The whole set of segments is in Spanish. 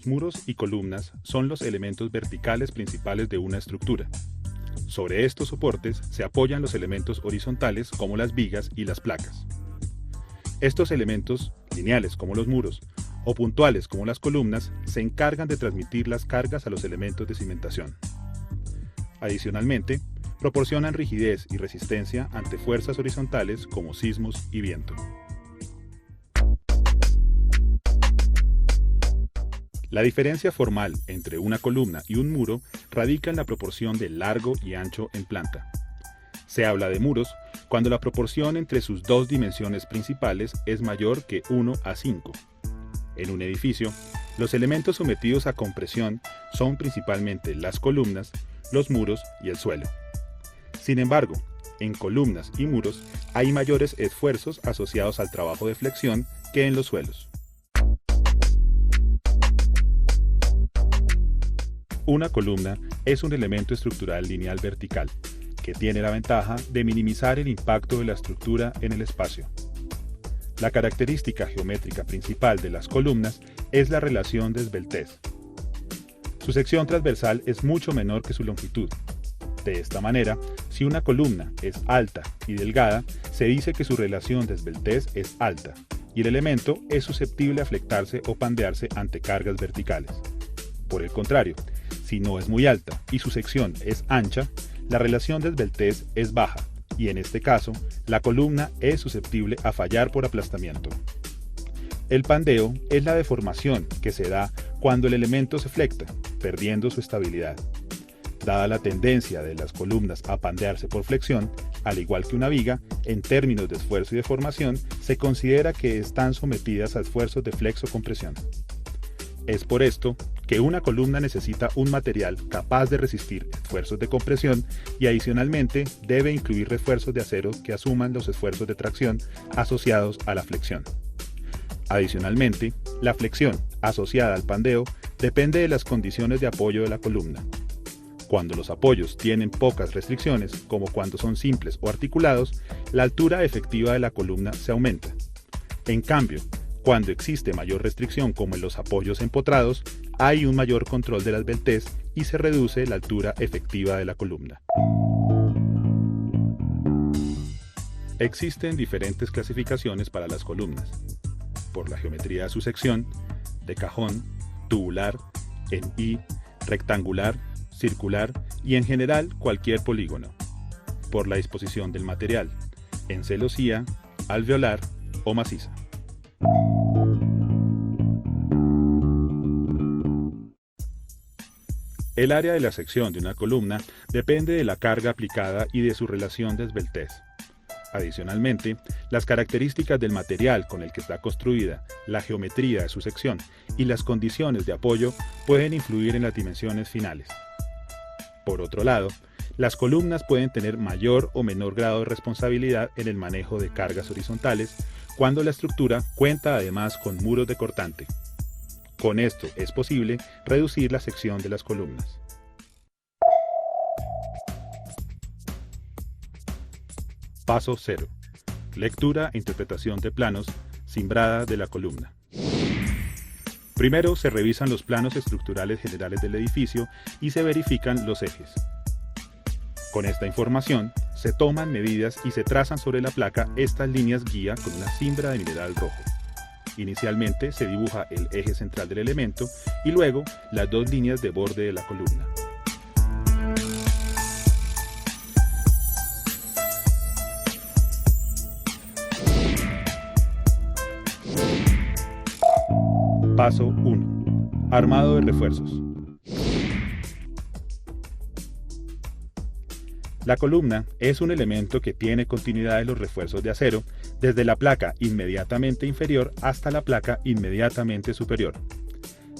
los muros y columnas son los elementos verticales principales de una estructura. Sobre estos soportes se apoyan los elementos horizontales como las vigas y las placas. Estos elementos, lineales como los muros, o puntuales como las columnas, se encargan de transmitir las cargas a los elementos de cimentación. Adicionalmente, proporcionan rigidez y resistencia ante fuerzas horizontales como sismos y viento. La diferencia formal entre una columna y un muro radica en la proporción de largo y ancho en planta. Se habla de muros cuando la proporción entre sus dos dimensiones principales es mayor que 1:5. En un edificio, los elementos sometidos a compresión son principalmente las columnas, los muros y el suelo. Sin embargo, en columnas y muros hay mayores esfuerzos asociados al trabajo de flexión que en los suelos. Una columna es un elemento estructural lineal vertical, que tiene la ventaja de minimizar el impacto de la estructura en el espacio. La característica geométrica principal de las columnas es la relación de esbeltez. Su sección transversal es mucho menor que su longitud. De esta manera, si una columna es alta y delgada, se dice que su relación de esbeltez es alta, y el elemento es susceptible a flectarse o pandearse ante cargas verticales. Por el contrario, si no es muy alta y su sección es ancha, la relación de esbeltez es baja, y en este caso, la columna es susceptible a fallar por aplastamiento. El pandeo es la deformación que se da cuando el elemento se flecta, perdiendo su estabilidad. Dada la tendencia de las columnas a pandearse por flexión, al igual que una viga, en términos de esfuerzo y deformación, se considera que están sometidas a esfuerzos de flexo-compresión. Es por esto que una columna necesita un material capaz de resistir esfuerzos de compresión y adicionalmente debe incluir refuerzos de acero que asuman los esfuerzos de tracción asociados a la flexión. Adicionalmente, la flexión asociada al pandeo depende de las condiciones de apoyo de la columna. Cuando los apoyos tienen pocas restricciones, como cuando son simples o articulados, la altura efectiva de la columna se aumenta. En cambio, cuando existe mayor restricción como en los apoyos empotrados, hay un mayor control de la esbeltez y se reduce la altura efectiva de la columna. Existen diferentes clasificaciones para las columnas, por la geometría de su sección, de cajón, tubular, en I, rectangular, circular y en general cualquier polígono, por la disposición del material, en celosía, alveolar o maciza. El área de la sección de una columna depende de la carga aplicada y de su relación de esbeltez. Adicionalmente, las características del material con el que está construida, la geometría de su sección y las condiciones de apoyo pueden influir en las dimensiones finales. Por otro lado, las columnas pueden tener mayor o menor grado de responsabilidad en el manejo de cargas horizontales cuando la estructura cuenta además con muros de cortante. Con esto es posible reducir la sección de las columnas. Paso 0. Lectura e interpretación de planos, cimbrada de la columna. Primero se revisan los planos estructurales generales del edificio y se verifican los ejes. Con esta información, se toman medidas y se trazan sobre la placa estas líneas guía con una cimbra de mineral rojo. Inicialmente se dibuja el eje central del elemento y luego las dos líneas de borde de la columna. Paso 1. Armado de refuerzos. La columna es un elemento que tiene continuidad de los refuerzos de acero desde la placa inmediatamente inferior hasta la placa inmediatamente superior.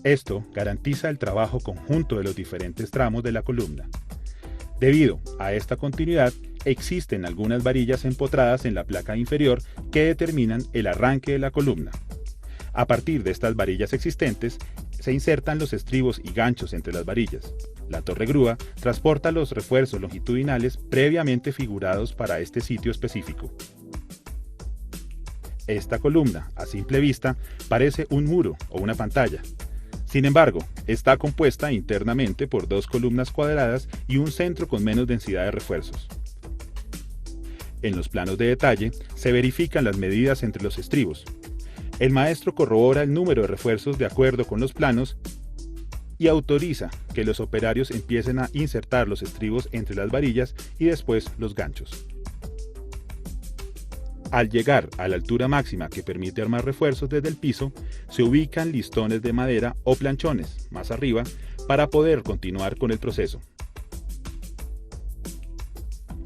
Esto garantiza el trabajo conjunto de los diferentes tramos de la columna. Debido a esta continuidad, existen algunas varillas empotradas en la placa inferior que determinan el arranque de la columna. A partir de estas varillas existentes, se insertan los estribos y ganchos entre las varillas. La torre grúa transporta los refuerzos longitudinales previamente figurados para este sitio específico. Esta columna, a simple vista, parece un muro o una pantalla. Sin embargo, está compuesta internamente por dos columnas cuadradas y un centro con menos densidad de refuerzos. En los planos de detalle se verifican las medidas entre los estribos. El maestro corrobora el número de refuerzos de acuerdo con los planos y autoriza que los operarios empiecen a insertar los estribos entre las varillas y después los ganchos. Al llegar a la altura máxima que permite armar refuerzos desde el piso, se ubican listones de madera o planchones más arriba para poder continuar con el proceso.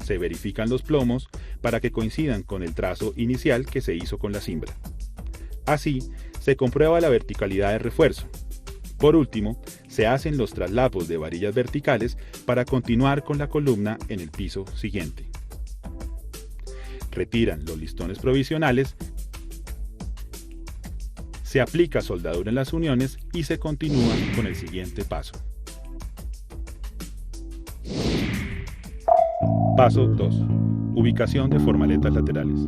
Se verifican los plomos para que coincidan con el trazo inicial que se hizo con la cimbra. Así, se comprueba la verticalidad del refuerzo. Por último, se hacen los traslapos de varillas verticales para continuar con la columna en el piso siguiente. Retiran los listones provisionales, se aplica soldadura en las uniones y se continúa con el siguiente paso. Paso 2. Ubicación de formaletas laterales.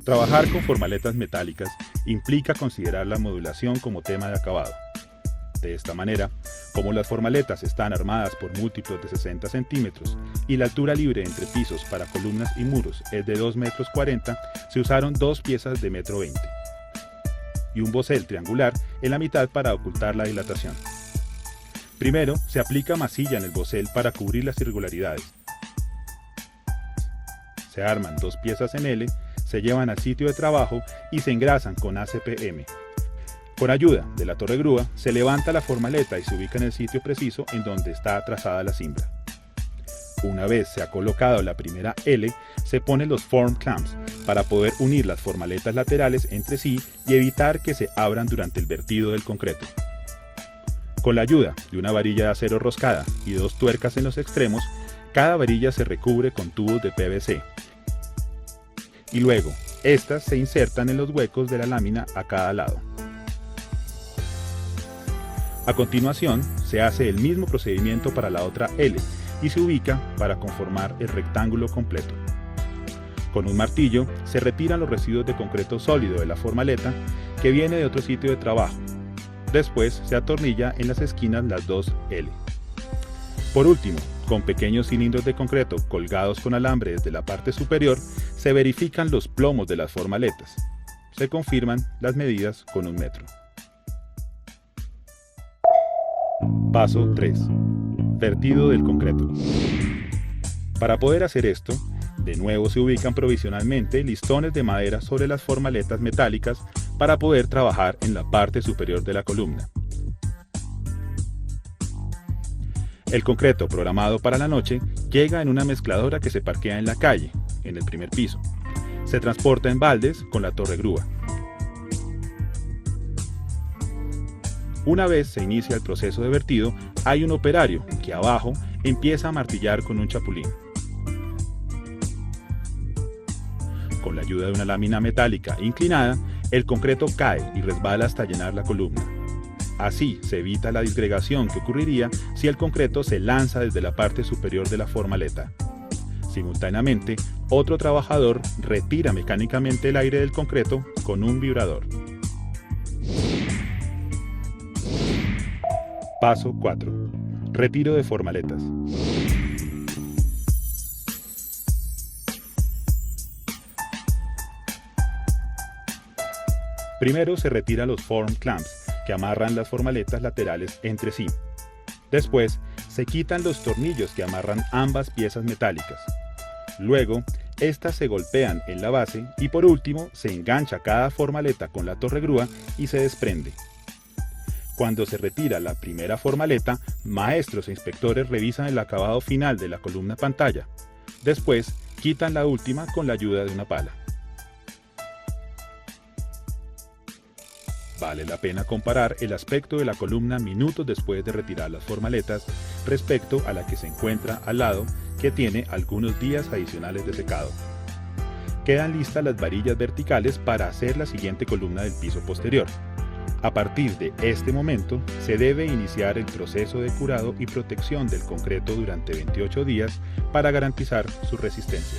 Trabajar con formaletas metálicas implica considerar la modulación como tema de acabado. De esta manera, como las formaletas están armadas por múltiplos de 60 centímetros y la altura libre entre pisos para columnas y muros es de 2,40 m, se usaron dos piezas de 1,20 m y un bosel triangular en la mitad para ocultar la dilatación. Primero, se aplica masilla en el bosel para cubrir las irregularidades. Se arman dos piezas en L, se llevan al sitio de trabajo y se engrasan con ACPM. Con ayuda de la torre grúa, se levanta la formaleta y se ubica en el sitio preciso en donde está trazada la cimbra. Una vez se ha colocado la primera L, se ponen los form clamps para poder unir las formaletas laterales entre sí y evitar que se abran durante el vertido del concreto. Con la ayuda de una varilla de acero roscada y dos tuercas en los extremos, cada varilla se recubre con tubos de PVC. Y luego, estas se insertan en los huecos de la lámina a cada lado. A continuación, se hace el mismo procedimiento para la otra L y se ubica para conformar el rectángulo completo. Con un martillo se retiran los residuos de concreto sólido de la formaleta que viene de otro sitio de trabajo. Después se atornilla en las esquinas las dos L. Por último, con pequeños cilindros de concreto colgados con alambre desde la parte superior, se verifican los plomos de las formaletas. Se confirman las medidas con 1 metro. Paso 3. Vertido del concreto. Para poder hacer esto, de nuevo se ubican provisionalmente listones de madera sobre las formaletas metálicas para poder trabajar en la parte superior de la columna. El concreto programado para la noche llega en una mezcladora que se parquea en la calle, en el primer piso. Se transporta en baldes con la torre grúa. Una vez se inicia el proceso de vertido, hay un operario que abajo empieza a martillar con un chapulín. Con la ayuda de una lámina metálica inclinada, el concreto cae y resbala hasta llenar la columna. Así se evita la disgregación que ocurriría si el concreto se lanza desde la parte superior de la formaleta. Simultáneamente, otro trabajador retira mecánicamente el aire del concreto con un vibrador. Paso 4. Retiro de formaletas. Primero se retira los form clamps que amarran las formaletas laterales entre sí. Después se quitan los tornillos que amarran ambas piezas metálicas. Luego, estas se golpean en la base y por último se engancha cada formaleta con la torre grúa y se desprende. Cuando se retira la primera formaleta, maestros e inspectores revisan el acabado final de la columna pantalla. Después, quitan la última con la ayuda de una pala. Vale la pena comparar el aspecto de la columna minutos después de retirar las formaletas respecto a la que se encuentra al lado, que tiene algunos días adicionales de secado. Quedan listas las varillas verticales para hacer la siguiente columna del piso posterior. A partir de este momento, se debe iniciar el proceso de curado y protección del concreto durante 28 días para garantizar su resistencia.